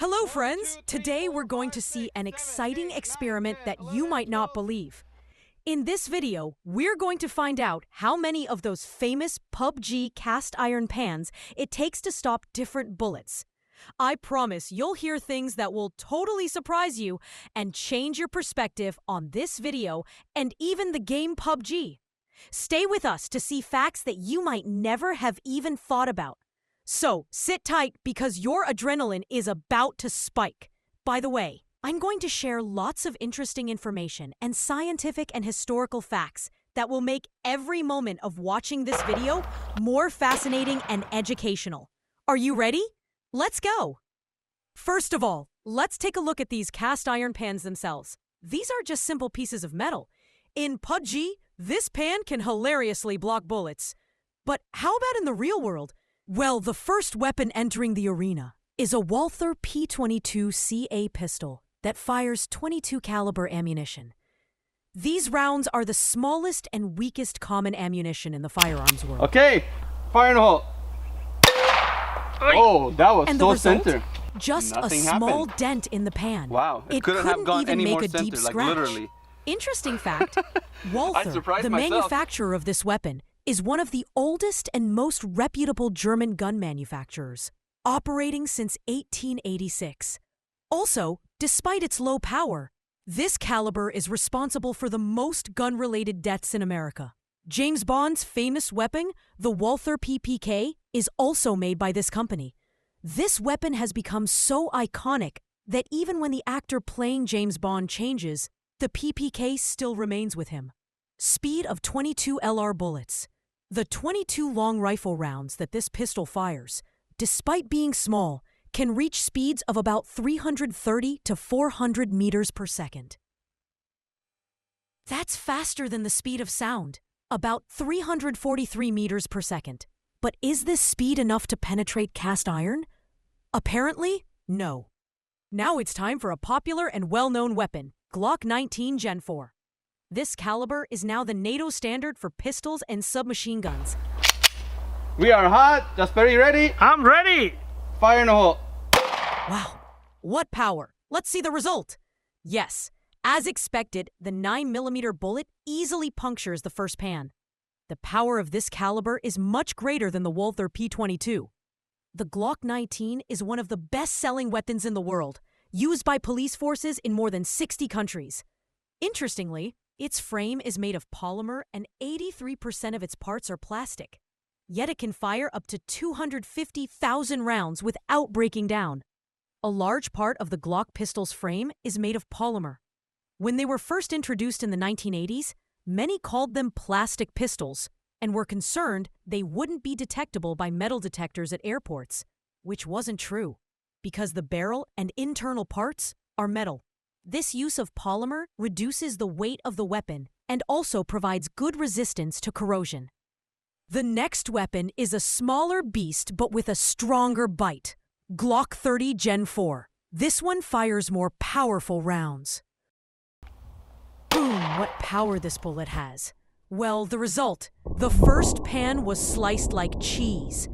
Hello friends! Today we're going to see an exciting experiment that you might not believe. In this video, we're going to find out how many of those famous PUBG cast iron pans it takes to stop different bullets. I promise you'll hear things that will totally surprise you and change your perspective on this video and even the game PUBG. Stay with us to see facts that you might never have even thought about. So, sit tight because your adrenaline is about to spike. By the way, I'm going to share lots of interesting information and scientific and historical facts that will make every moment of watching this video more fascinating and educational. Are you ready? Let's go! First of all, let's take a look at these cast iron pans themselves. These are just simple pieces of metal. In PUBG, this pan can hilariously block bullets. But how about in the real world? Well, the first weapon entering the arena is a Walther P22 CA Pistol that fires .22 caliber ammunition. These rounds are the smallest and weakest common ammunition in the firearms world. Okay, fire in the hole. Oh, that was and so the result? center. Just Nothing a small happened. dent in the pan. Wow, it couldn't have gone even any make more a center, deep like scratch. literally. Interesting fact, Walther, surprised the myself. manufacturer of this weapon, is one of the oldest and most reputable German gun manufacturers, operating since 1886. Also, despite its low power, this caliber is responsible for the most gun-related deaths in America. James Bond's famous weapon, the Walther PPK, is also made by this company. This weapon has become so iconic that even when the actor playing James Bond changes, the PPK still remains with him. Speed of 22 LR bullets. The 22 long rifle rounds that this pistol fires, despite being small, can reach speeds of about 330 to 400 meters per second. That's faster than the speed of sound, about 343 meters per second. But is this speed enough to penetrate cast iron? Apparently, no. Now it's time for a popular and well-known weapon, Glock 19 Gen 4. This caliber is now the NATO standard for pistols and submachine guns. We are hot, just very ready. I'm ready! Fire in the hole. Wow, what power! Let's see the result! Yes, as expected, the 9mm bullet easily punctures the first pan. The power of this caliber is much greater than the Walther P22. The Glock 19 is one of the best-selling weapons in the world, used by police forces in more than 60 countries. Interestingly, its frame is made of polymer and 83% of its parts are plastic. Yet it can fire up to 250,000 rounds without breaking down. A large part of the Glock pistol's frame is made of polymer. When they were first introduced in the 1980s, many called them plastic pistols and were concerned they wouldn't be detectable by metal detectors at airports, which wasn't true, because the barrel and internal parts are metal. This use of polymer reduces the weight of the weapon and also provides good resistance to corrosion. The next weapon is a smaller beast but with a stronger bite, Glock 30 Gen 4. This one fires more powerful rounds. Boom, what power this bullet has. Well, the result, the first pan was sliced like cheese.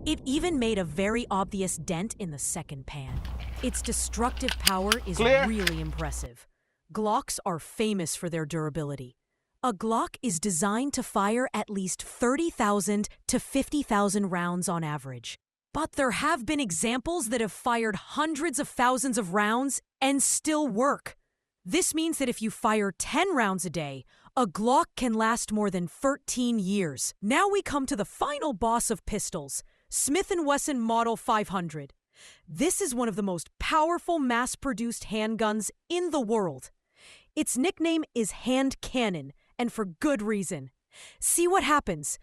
It even made a very obvious dent in the second pan. Its destructive power is really impressive. Glocks are famous for their durability. A Glock is designed to fire at least 30,000 to 50,000 rounds on average. But there have been examples that have fired hundreds of thousands of rounds and still work. This means that if you fire 10 rounds a day, a Glock can last more than 13 years. Now we come to the final boss of pistols, Smith & Wesson Model 500. This is one of the most powerful mass-produced handguns in the world. Its nickname is Hand Cannon, and for good reason. See what happens.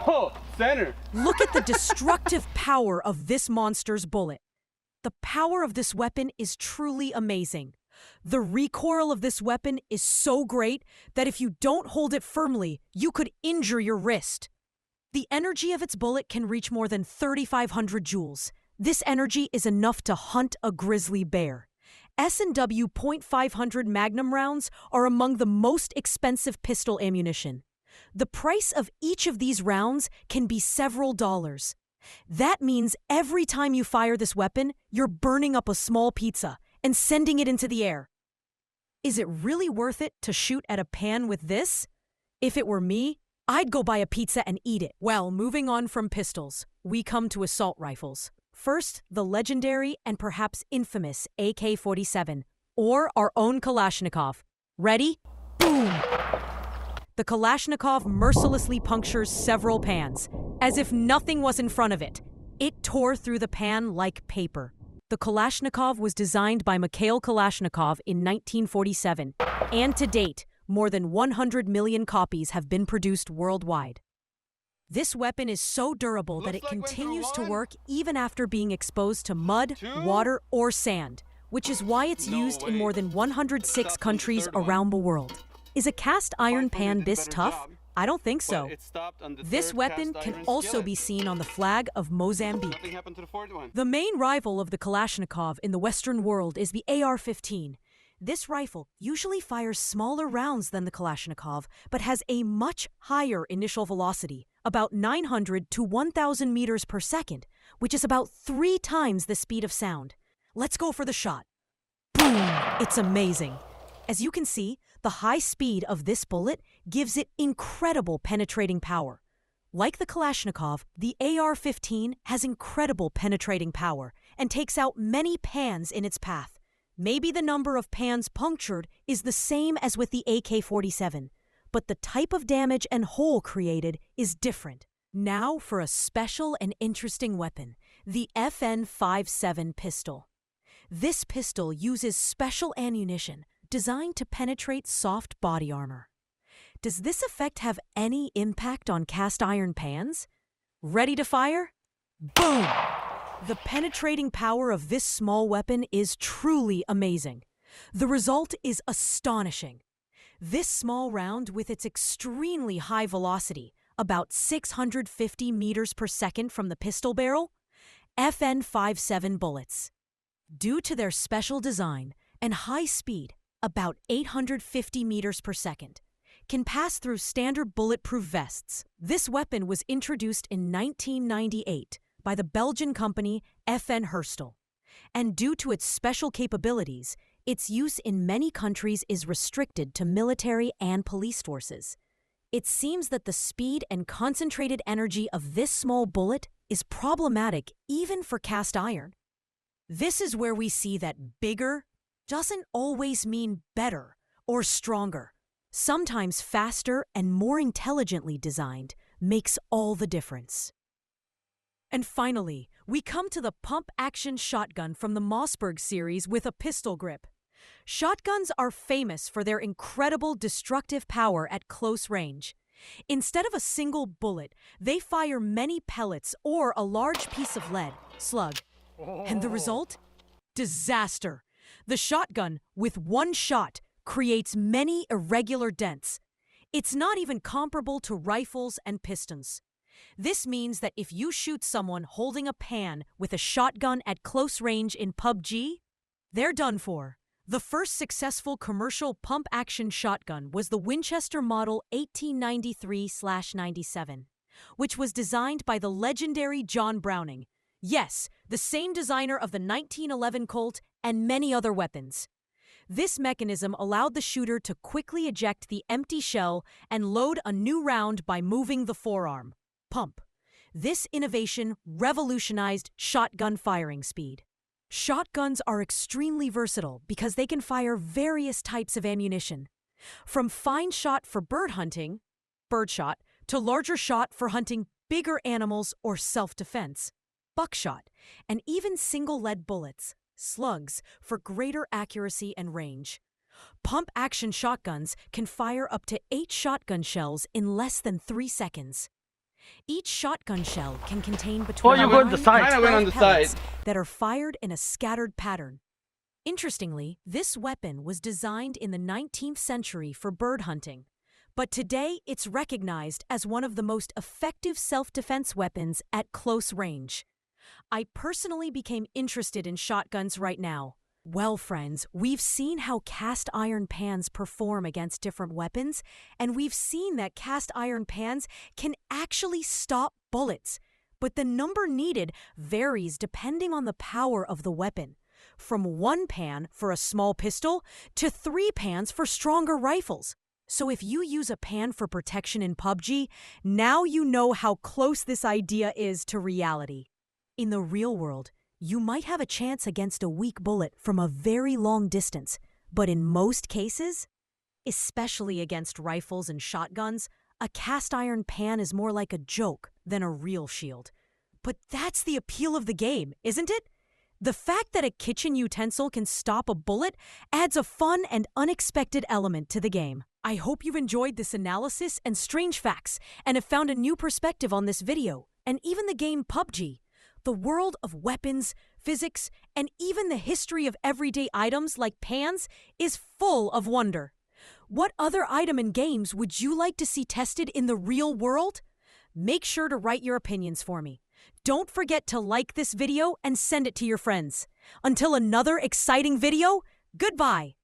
Oh, center. Look at the destructive power of this monster's bullet. The power of this weapon is truly amazing. The recoil of this weapon is so great that if you don't hold it firmly, you could injure your wrist. The energy of its bullet can reach more than 3,500 joules. This energy is enough to hunt a grizzly bear. S&W .500 Magnum rounds are among the most expensive pistol ammunition. The price of each of these rounds can be several dollars. That means every time you fire this weapon, you're burning up a small pizza and sending it into the air. Is it really worth it to shoot at a pan with this? If it were me, I'd go buy a pizza and eat it. Well, moving on from pistols, we come to assault rifles. First, the legendary and perhaps infamous AK-47, or our own Kalashnikov. Ready? Boom! The Kalashnikov mercilessly punctures several pans, as if nothing was in front of it. It tore through the pan like paper. The Kalashnikov was designed by Mikhail Kalashnikov in 1947, and to date, more than 100 million copies have been produced worldwide. This weapon is so durable that it continues to work even after being exposed to mud, water, or sand, which is why it's used in more than 106 countries around the world. Is a cast iron pan this tough? I don't think so. This weapon can also be seen on the flag of Mozambique. The main rival of the Kalashnikov in the Western world is the AR-15. This rifle usually fires smaller rounds than the Kalashnikov, but has a much higher initial velocity, about 900 to 1,000 meters per second, which is about 3 times the speed of sound. Let's go for the shot. Boom! It's amazing. As you can see, the high speed of this bullet gives it incredible penetrating power. Like the Kalashnikov, the AR-15 has incredible penetrating power and takes out many pans in its path. Maybe the number of pans punctured is the same as with the AK-47, but the type of damage and hole created is different. Now for a special and interesting weapon, the FN-57 pistol. This pistol uses special ammunition designed to penetrate soft body armor. Does this effect have any impact on cast iron pans? Ready to fire? Boom! The penetrating power of this small weapon is truly amazing. The result is astonishing. This small round, with its extremely high velocity, about 650 meters per second from the pistol barrel, FN-57 bullets. Due to their special design and high speed, about 850 meters per second, can pass through standard bulletproof vests. This weapon was introduced in 1998 by the Belgian company FN Herstal, and due to its special capabilities, its use in many countries is restricted to military and police forces. It seems that the speed and concentrated energy of this small bullet is problematic even for cast iron. This is where we see that bigger doesn't always mean better or stronger. Sometimes faster and more intelligently designed makes all the difference. And finally, we come to the pump-action shotgun from the Mossberg series with a pistol grip. Shotguns are famous for their incredible destructive power at close range. Instead of a single bullet, they fire many pellets or a large piece of lead, slug. And the result? Disaster. The shotgun, with one shot, creates many irregular dents. It's not even comparable to rifles and pistons. This means that if you shoot someone holding a pan with a shotgun at close range in PUBG, they're done for. The first successful commercial pump-action shotgun was the Winchester Model 1893/97, which was designed by the legendary John Browning. Yes, the same designer of the 1911 Colt and many other weapons. This mechanism allowed the shooter to quickly eject the empty shell and load a new round by moving the forearm. Pump. This innovation revolutionized shotgun firing speed. Shotguns are extremely versatile because they can fire various types of ammunition, from fine shot for bird hunting, birdshot, to larger shot for hunting bigger animals or self-defense, buckshot, and even single lead bullets, slugs, for greater accuracy and range. Pump-action shotguns can fire up to 8 shotgun shells in less than 3 seconds. Each shotgun shell can contain between 9 and 12 pellets that are fired in a scattered pattern. Interestingly, this weapon was designed in the 19th century for bird hunting, but today it's recognized as one of the most effective self-defense weapons at close range. I personally became interested in shotguns right now. Well, friends, we've seen how cast iron pans perform against different weapons, and we've seen that cast iron pans can actually stop bullets. but the number needed varies depending on the power of the weapon. From 1 pan for a small pistol to 3 pans for stronger rifles. So if you use a pan for protection in PUBG, now you know how close this idea is to reality. In the real world, you might have a chance against a weak bullet from a very long distance, but in most cases, especially against rifles and shotguns, a cast iron pan is more like a joke than a real shield. But that's the appeal of the game, isn't it? The fact that a kitchen utensil can stop a bullet adds a fun and unexpected element to the game. I hope you've enjoyed this analysis and strange facts and have found a new perspective on this video, and even the game PUBG. The world of weapons, physics, and even the history of everyday items like pans is full of wonder. What other item in games would you like to see tested in the real world? Make sure to write your opinions for me. Don't forget to like this video and send it to your friends. Until another exciting video, goodbye.